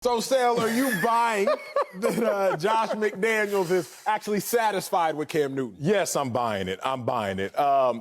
So, Sale, are you buying that Josh McDaniels is actually satisfied with Cam Newton? Yes, I'm buying it.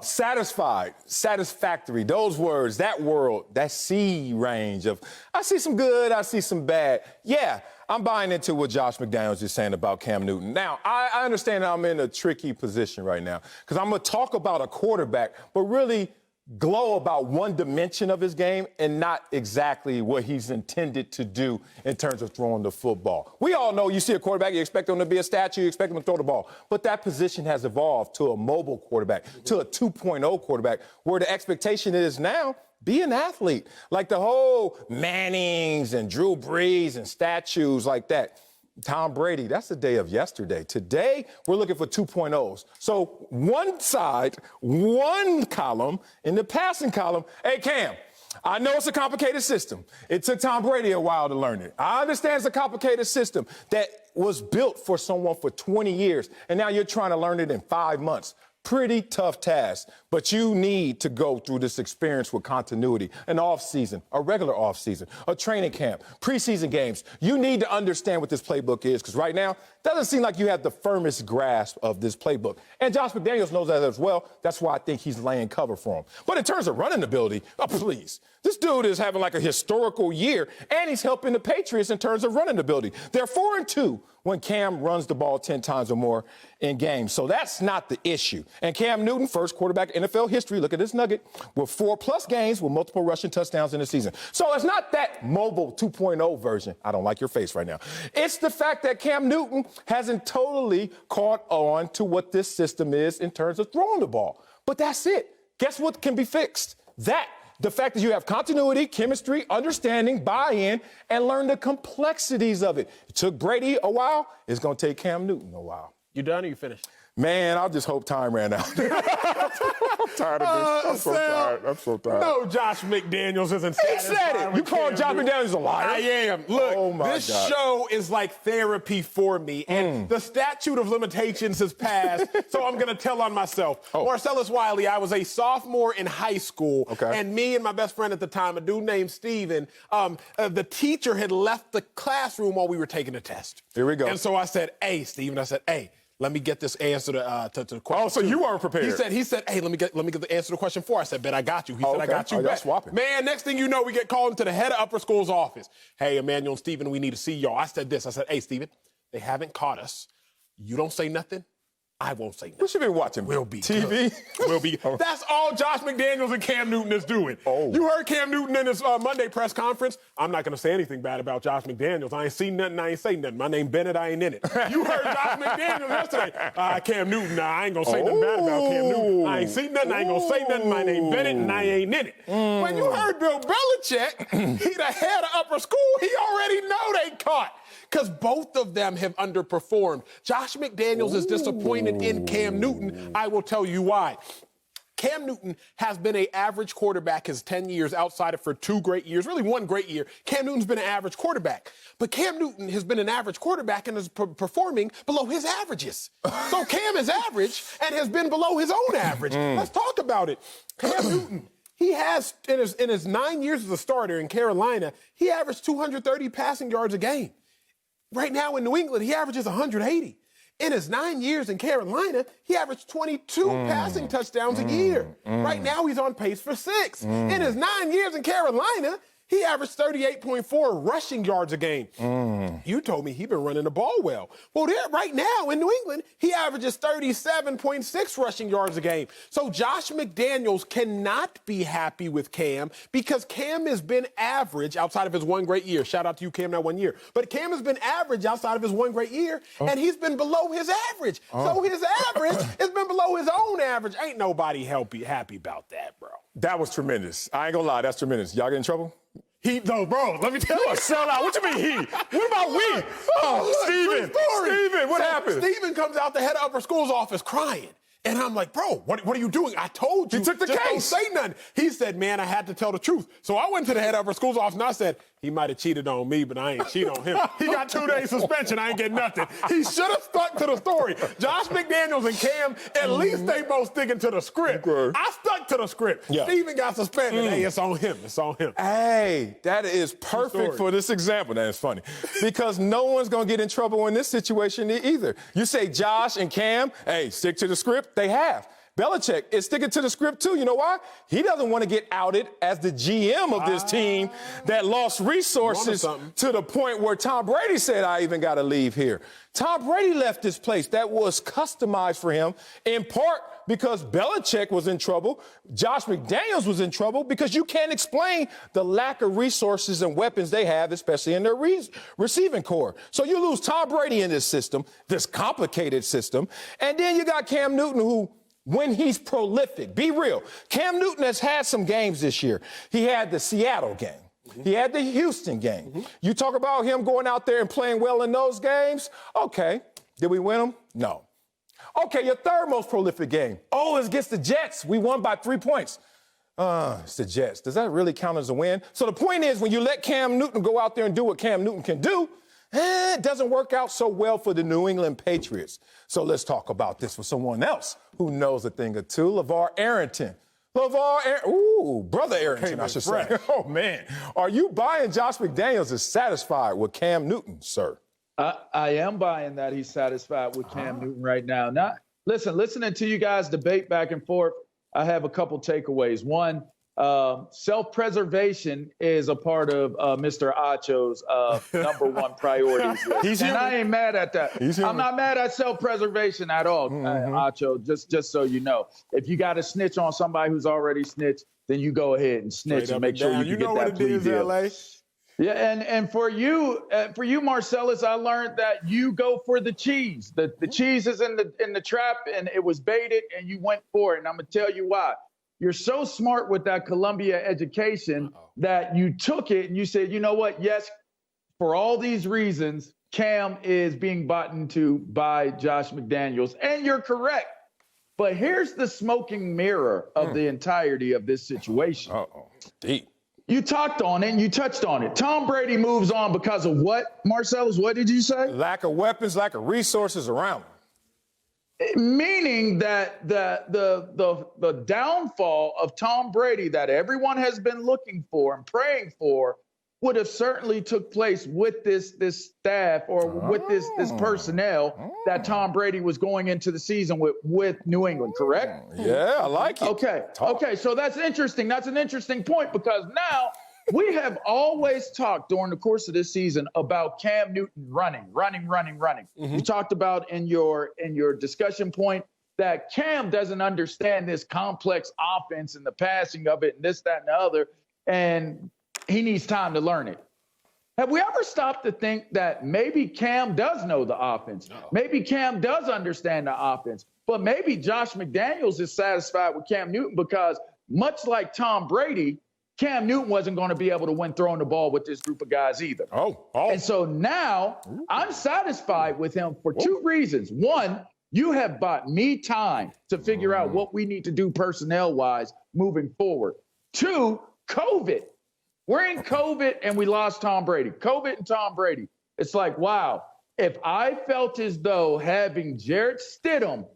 Satisfied, satisfactory, those words, that world, that C range of I see some good, I see some bad. Yeah, I'm buying into what Josh McDaniels is saying about Cam Newton. Now, I understand I'm in a tricky position right now because I'm going to talk about a quarterback, but really glow about one dimension of his game and not exactly what he's intended to do in terms of throwing the football. We all know you see a quarterback, you expect him to be a statue, you expect him to throw the ball. But that position has evolved to a mobile quarterback, to a 2.0 quarterback, where the expectation is now be an athlete. Like the whole Mannings and Drew Brees and statues like that. Tom Brady, that's the day of yesterday. Today, we're looking for 2.0s. So one side, one column, in the passing column, hey, Cam, I know it's a complicated system. It took Tom Brady a while to learn it. I understand it's a complicated system that was built for someone for 20 years, and now you're trying to learn it in 5 months. Pretty tough task, but you need to go through this experience with continuity, an off-season, a regular off-season, a training camp, preseason games. You need to understand what this playbook is because right now, it doesn't seem like you have the firmest grasp of this playbook. And Josh McDaniels knows that as well. That's why I think he's laying cover for him. But in terms of running ability, oh, please. This dude is having like a historical year, and he's helping the Patriots in terms of running ability. They're 4-2 when Cam runs the ball 10 times or more in games. So that's not the issue. And Cam Newton, first quarterback in NFL history, look at this nugget, with 4+ games with multiple rushing touchdowns in the season. So it's not that mobile 2.0 version. I don't like your face right now. It's the fact that Cam Newton hasn't totally caught on to what this system is in terms of throwing the ball. But that's it. Guess what can be fixed? The fact that you have continuity, chemistry, understanding, buy-in, and learn the complexities of it. It took Brady a while. It's going to take Cam Newton a while. You done or you finished? Man, I just hope time ran out. I'm tired of this. I'm so tired. No, Josh McDaniels isn't satisfied. He said it. You called Josh McDaniels a liar. I am. Look, this show is like therapy for me, and the statute of limitations has passed, so I'm going to tell on myself. Marcellus Wiley, I was a sophomore in high school, and me and my best friend at the time, a dude named Steven, the teacher had left the classroom while we were taking a test. Here we go. And so I said, hey, Steven, let me get this answer to the question. Oh, so you weren't prepared. He said, hey, let me get the answer to the question 4. I said, bet I got you. He said, I got you. Y'all swapping. Man, next thing you know, we get called into the head of upper school's office. Hey, Emmanuel and Stephen, we need to see y'all. I said this. I said, hey, Stephen, they haven't caught us. You don't say nothing. I won't say nothing. What you been watching? We'll be TV? We'll be. That's all Josh McDaniels and Cam Newton is doing. You heard Cam Newton in his Monday press conference. I'm not going to say anything bad about Josh McDaniels. I ain't seen nothing. I ain't say nothing. My name Bennett. I ain't in it. You heard Josh McDaniels yesterday. Cam Newton. I ain't going to say nothing bad about Cam Newton. I ain't seen nothing. I ain't going to say nothing. My name Bennett, and I ain't in it. When you heard Bill Belichick, he the head of upper school, he already know they caught. Because both of them have underperformed. Josh McDaniels is disappointed in Cam Newton. I will tell you why. Cam Newton has been an average quarterback his 10 years outside of for 2 great years, really 1 great year. Cam Newton's been an average quarterback. But Cam Newton has been an average quarterback and is performing below his averages. So Cam is average and has been below his own average. Let's talk about it. Cam Newton. He has, in his 9 years as a starter in Carolina, he averaged 230 passing yards a game. Right now in New England, he averages 180. In his 9 years in Carolina, he averaged 22 passing touchdowns a year. Right now, he's on pace for 6. In his 9 years in Carolina, he averaged 38.4 rushing yards a game. You told me he'd been running the ball well. Well, right now in New England, he averages 37.6 rushing yards a game. So Josh McDaniels cannot be happy with Cam because Cam has been average outside of his 1 great year. Shout out to you, Cam, that 1 year. But Cam has been average outside of his 1 great year, and he's been below his average. So his average has been below his own average. Ain't nobody happy about that, bro. That was tremendous. I ain't gonna lie, that's tremendous. Y'all get in trouble? Bro, let me tell you. A sellout. What you mean he? What about we? Steven, what happened? Steven comes out the head of upper school's office crying. And I'm like, bro, what are you doing? I told you. He took the just case. Don't say nothing. He said, man, I had to tell the truth. So I went to the head of our school's office and I said, he might have cheated on me, but I ain't cheat on him. He got 2 days suspension. I ain't get nothing. He should have stuck to the story. Josh McDaniels and Cam, at least they both sticking to the script. Okay. I stuck to the script. Yeah. Steven got suspended. Hey, it's on him. It's on him. Hey, that is perfect for this example. That is funny. Because no one's going to get in trouble in this situation either. You say Josh and Cam, hey, stick to the script. They have. Belichick is sticking to the script, too. You know why? He doesn't want to get outed as the GM of this team that lost resources to the point where Tom Brady said, I even got to leave here. Tom Brady left this place that was customized for him, in part because Belichick was in trouble. Josh McDaniels was in trouble because you can't explain the lack of resources and weapons they have, especially in their receiving core. So you lose Tom Brady in this system, this complicated system, and then you got Cam Newton, who, when he's prolific, be real. Cam Newton has had some games this year. He had the Seattle game. He had the Houston game. You talk about him going out there and playing well in those games. Okay. Did we win them? No. Okay, your third most prolific game. Oh, it's against the Jets. We won by 3 points. It's the Jets. Does that really count as a win? So the point is, when you let Cam Newton go out there and do what Cam Newton can do, it doesn't work out so well for the New England Patriots. So let's talk about this with someone else who knows a thing or two, LaVar Arrington. Brother Arrington, I should say. Oh, man. Are you buying Josh McDaniels is satisfied with Cam Newton, sir? I am buying that he's satisfied with Cam Newton right now. Now, listening to you guys debate back and forth, I have a couple takeaways. One, self-preservation is a part of Mr. Acho's #1 priorities list. And I ain't mad at that. I'm not mad at self-preservation at all, Acho, just so you know. If you got to snitch on somebody who's already snitched, then you go ahead and snitch and make sure you can get that plea deal. LA? Yeah, and for you, Marcellus, I learned that you go for the cheese. The cheese is in the trap, and it was baited, and you went for it. And I'm gonna tell you why. You're so smart with that Columbia education that you took it and you said, you know what? Yes, for all these reasons, Cam is being bought into by Josh McDaniels, and you're correct. But here's the smoking mirror of the entirety of this situation. Deep. You talked on it and you touched on it. Tom Brady moves on because of what, Marcellus? What did you say? Lack of weapons, lack of resources around him. Meaning that the downfall of Tom Brady that everyone has been looking for and praying for would have certainly took place with this staff or with this personnel that Tom Brady was going into the season with New England, correct? Yeah, I like it. Okay, so that's interesting. That's an interesting point because now we have always talked during the course of this season about Cam Newton running. You talked about in your discussion point that Cam doesn't understand this complex offense and the passing of it and this, that, and the other, and he needs time to learn it. Have we ever stopped to think that maybe Cam does know the offense? Maybe Cam does understand the offense, but maybe Josh McDaniels is satisfied with Cam Newton because much like Tom Brady, Cam Newton wasn't going to be able to win throwing the ball with this group of guys either. And so now I'm satisfied with him for two reasons. One, you have bought me time to figure out what we need to do personnel-wise moving forward. Two, COVID. We're in COVID and we lost Tom Brady. COVID and Tom Brady. It's like, wow, if I felt as though having Jarrett Stidham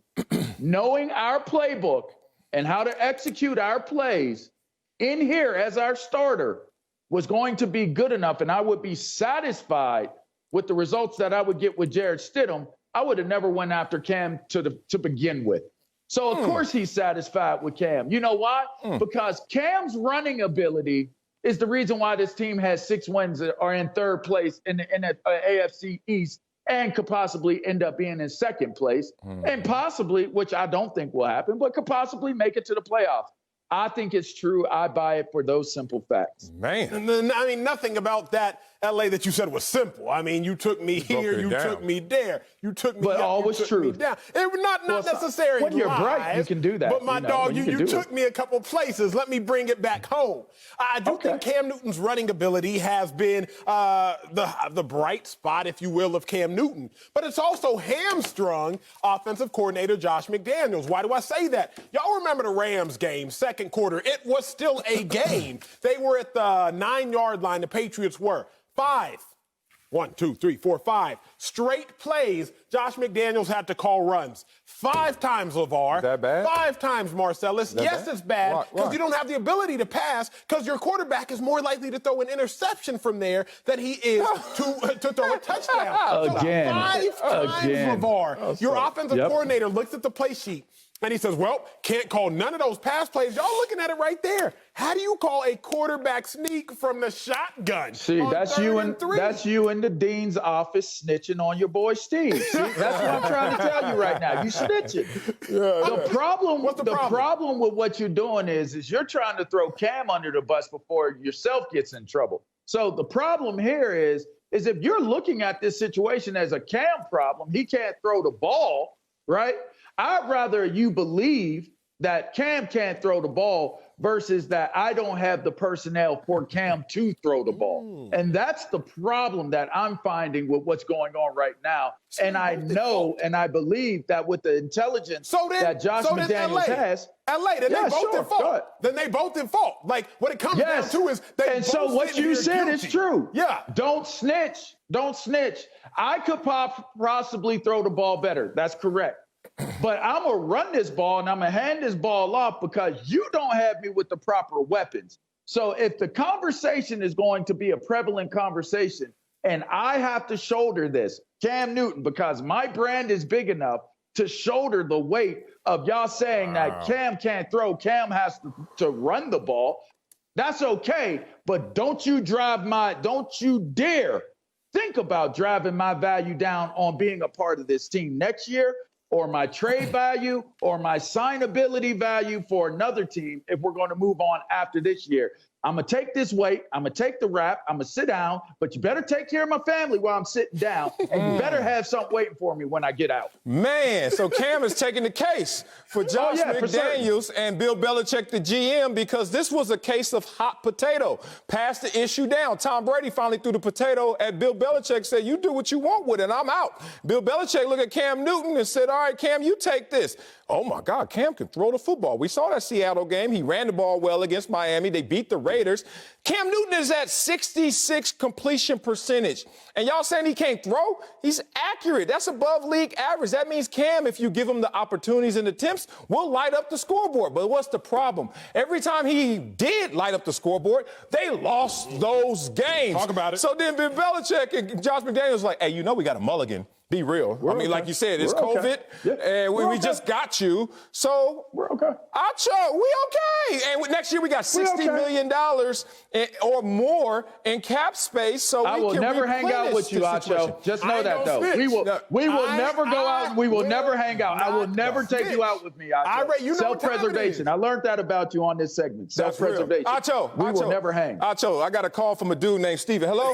knowing our playbook and how to execute our plays in here as our starter was going to be good enough and I would be satisfied with the results that I would get with Jarrett Stidham, I would have never went after Cam to begin with. So, of course, he's satisfied with Cam. You know why? Because Cam's running ability is the reason why this team has 6 wins that are in third place in the AFC East and could possibly end up being in second place and possibly, which I don't think will happen, but could possibly make it to the playoffs. I think it's true. I buy it for those simple facts. Man. I mean, nothing about that LA that you said was simple. I mean, you took me here, you took me there, you took me but up, always you took true. me down. It was not necessarily when you're live, bright, you can do that. But my dog, you took me a couple places. Let me bring it back home. I do think Cam Newton's running ability has been the bright spot, if you will, of Cam Newton. But it's also hamstrung offensive coordinator Josh McDaniels. Why do I say that? Y'all remember the Rams game, second quarter. It was still a game. They were at the 9-yard line. The Patriots were 5 straight plays. Josh McDaniels had to call runs 5 times, LaVar. Is that bad? 5 times, Marcellus. Yes, it's bad because you don't have the ability to pass because your quarterback is more likely to throw an interception from there than he is to throw a touchdown. Again. 5 times, LaVar. Your offensive coordinator looks at the play sheet and he says, well, can't call none of those pass plays. Y'all looking at it right there. How do you call a quarterback sneak from the shotgun? See, that's you in the dean's office snitching on your boy Steve. See, that's what I'm trying to tell you right now. You snitching. The problem with what you're doing is you're trying to throw Cam under the bus before yourself gets in trouble. So the problem here is if you're looking at this situation as a Cam problem, he can't throw the ball, right? I'd rather you believe that Cam can't throw the ball versus that I don't have the personnel for Cam to throw the ball. And that's the problem that I'm finding with what's going on right now. And I know and I believe that with the intelligence that Josh McDaniels has. LA, then they both in fault. Then they both in fault. Like, what it comes down to is they and both so what you said guilty. is true. Yeah. Don't snitch. Don't snitch. I could possibly throw the ball better. That's correct. But I'm going to run this ball and I'm going to hand this ball off because you don't have me with the proper weapons. So if the conversation is going to be a prevalent conversation and I have to shoulder this, Cam Newton, because my brand is big enough to shoulder the weight of y'all saying that Cam can't throw, Cam has to run the ball, that's okay. But don't you dare think about driving my value down on being a part of this team next year, or my trade value, or my signability value for another team if we're going to move on after this year. I'm going to take this weight. I'm going to take the rap. I'm going to sit down. But you better take care of my family while I'm sitting down. And you better have something waiting for me when I get out. Man, so Cam is taking the case for Josh McDaniels and Bill Belichick, the GM, because this was a case of hot potato. Pass the issue down. Tom Brady finally threw the potato at Bill Belichick, said, you do what you want with it, I'm out. Bill Belichick looked at Cam Newton and said, all right, Cam, you take this. Oh, my God, Cam can throw the football. We saw that Seattle game. He ran the ball well against Miami. They beat the Raiders. Cam Newton is at 66 completion percentage. And y'all saying he can't throw? He's accurate. That's above league average. That means Cam, if you give him the opportunities and attempts, will light up the scoreboard. But what's the problem? Every time he did light up the scoreboard, they lost those games. Talk about it. So then Bill Belichick and Josh McDaniels like, hey, you know we got a mulligan. Be real. Like you said, it's COVID, and we just got you. So we're okay. Acho, we okay. And next year we got $60 million or more in cap space. So I will never hang out with you, Acho. Just know that, though. We will never go out and we will never hang out. I will never take you out with me, Acho. Self-preservation. I learned that about you on this segment. Self-preservation. Acho, we will never hang. Acho, I got a call from a dude named Steven. Hello?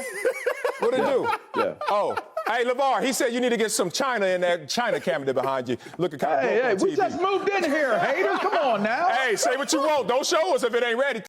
What did it do? Yeah. Oh. Hey, LaVar, he said you need to get some China in that China camera behind you. Looking kind of Hey, we just moved in here, haters. Come on now. Hey, say what you want. Don't show us if it ain't ready.